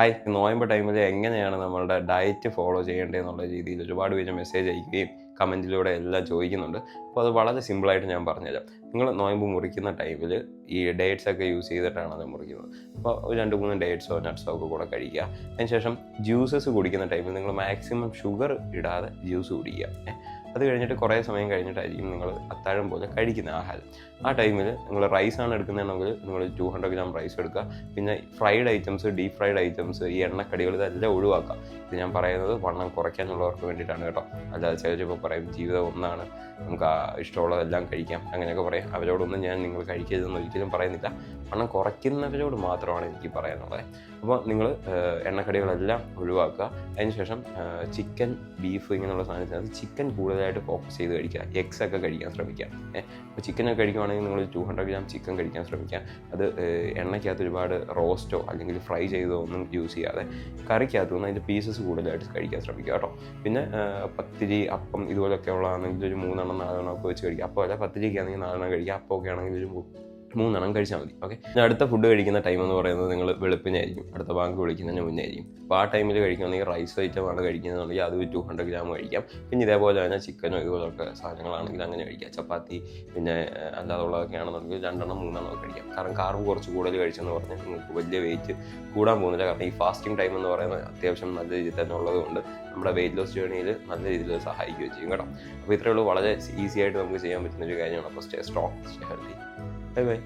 Hi, നോയമ്പ് ടൈമിൽ എങ്ങനെയാണ് നമ്മളുടെ ഡയറ്റ് ഫോളോ ചെയ്യേണ്ടതെന്നുള്ള രീതിയിൽ ഒരുപാട് പേര് മെസ്സേജ് അയക്കുകയും കമൻറ്റിലൂടെ എല്ലാം ചോദിക്കുന്നുണ്ട്. അപ്പോൾ അത് വളരെ സിമ്പിളായിട്ട് ഞാൻ പറഞ്ഞുതരാം. നിങ്ങൾ നോയമ്പ് മുറിക്കുന്ന ടൈമിൽ ഈ ഡേറ്റ്സ് ഒക്കെ യൂസ് ചെയ്തിട്ടാണ് അത് മുറിക്കുന്നത്. അപ്പോൾ ഒരു 2-3 ഡേറ്റ്സോ നട്ട്സോ ഒക്കെ കൂടെ കഴിക്കുക. അതിനുശേഷം ജ്യൂസസ് കുടിക്കുന്ന ടൈമിൽ നിങ്ങൾ മാക്സിമം ഷുഗർ ഇടാതെ ജ്യൂസ് കുടിക്കുക. അത് കഴിഞ്ഞിട്ട് കുറേ സമയം കഴിഞ്ഞിട്ടായിരിക്കും നിങ്ങൾ അത്താഴം പോലെ കഴിക്കുന്ന ആഹാരം. ആ ടൈമിൽ നിങ്ങൾ റൈസാണ് എടുക്കുന്നതെങ്കിൽ നിങ്ങൾ 200 ഗ്രാം റൈസ് എടുക്കുക. പിന്നെ fried items, deep fried items, ഈ എണ്ണക്കടികൾ ഇതെല്ലാം ഒഴിവാക്കുക. ഇത് ഞാൻ പറയുന്നത് വണ്ണം കുറയ്ക്കാനുള്ളവർക്ക് വേണ്ടിയിട്ടാണ് കേട്ടോ. അല്ലാതെ ചിലപ്പോൾ പറയും ജീവിതം ഒന്നാണ്, നമുക്ക് ഇഷ്ടമുള്ളതെല്ലാം കഴിക്കാം അങ്ങനെയൊക്കെ പറയും. അവരോടൊന്നും ഞാൻ നിങ്ങൾ കഴിക്കരുതെന്ന് ഒരിക്കലും പറയുന്നില്ല. വണ്ണം കുറയ്ക്കുന്നവരോട് മാത്രമാണ് എനിക്ക് പറയാനുള്ളത്. അപ്പോൾ നിങ്ങൾ എണ്ണക്കടികളെല്ലാം ഒഴിവാക്കുക. അതിനുശേഷം ചിക്കൻ, ബീഫ് ഇങ്ങനെയുള്ള സാധനത്തിനകത്ത് ചിക്കൻ കൂടുതലായിട്ട് ഫോക്കസ് ചെയ്ത് കഴിക്കുക. എഗ്സ് ഒക്കെ കഴിക്കാൻ ശ്രമിക്കുക. അപ്പോൾ ചിക്കനൊക്കെ കഴിക്കുവാണെങ്കിൽ നിങ്ങൾ 200 ഗ്രാം ചിക്കൻ കഴിക്കാൻ ശ്രമിക്കുക. അത് എണ്ണയ്ക്കകത്ത് ഒരുപാട് റോസ്റ്റോ അല്ലെങ്കിൽ ഫ്രൈ ചെയ്തോ ഒന്നും യൂസ് ചെയ്യാതെ കറിക്കകത്ത് നിന്ന് അതിൻ്റെ പീസസ് കൂടുതലായിട്ട് കഴിക്കാൻ ശ്രമിക്കുക കേട്ടോ. പിന്നെ പത്തിരി, അപ്പം ഇതുപോലെയൊക്കെ ഉള്ളതാണെങ്കിൽ ഒരു 3-4 ഒക്കെ വെച്ച് കഴിക്കുക. അപ്പോൾ അല്ല, പത്തിരിക്ക് ആണെങ്കിൽ 4 കഴിക്കുക. അപ്പോൾ ഒക്കെ ആണെങ്കിൽ ഒരു 3 കഴിച്ചാൽ മതി. ഓക്കെ. അടുത്ത ഫുഡ് കഴിക്കുന്ന ടൈം എന്ന് പറയുന്നത് നിങ്ങൾ വെളുപ്പിനായിരിക്കും, അടുത്ത ബാങ്ക് വിളിക്കുന്നതിന് മുന്നേ ആയിരിക്കും. അപ്പോൾ ആ ടൈമിൽ കഴിക്കുകയാണെങ്കിൽ റൈസ് ഐറ്റമാണ് കഴിക്കുന്നതെന്നുണ്ടെങ്കിൽ അത് 200 ഗ്രാം കഴിക്കാം. പിന്നെ ഇതേപോലെ തന്നെ ചിക്കനോ ഇതുപോലൊക്കെ സാധനങ്ങളാണെങ്കിൽ അങ്ങനെ കഴിക്കാം. ചപ്പാത്തി പിന്നെ അല്ലാതുള്ളതൊക്കെ ആണെന്നുണ്ടെങ്കിൽ 2-3 ഒക്കെ കഴിക്കാം. കാരണം കാർബ് കുറച്ച് കൂടുതൽ കഴിച്ചെന്ന് പറഞ്ഞാൽ നിങ്ങൾക്ക് വലിയ വെയിറ്റ് കൂടാൻ പോകുന്നില്ല. കാരണം ഈ ഫാസ്റ്റിംഗ് ടൈം എന്ന് പറയുന്നത് അത്യാവശ്യം നല്ല രീതിയിൽ തന്നെ ഉള്ളതുകൊണ്ട് നമ്മുടെ വെയിറ്റ് ലോസ് ജേർണിയിൽ നല്ല രീതിയിൽ സഹായിക്കുകയും ചെയ്യും കേട്ടോ. അപ്പോൾ ഇത്രയേ ഉള്ളൂ. വളരെ ഈസി ആയിട്ട് നമുക്ക് ചെയ്യാൻ പറ്റുന്ന ഒരു കാര്യമാണ്. അപ്പോൾ stay strong, stay healthy. Bye bye.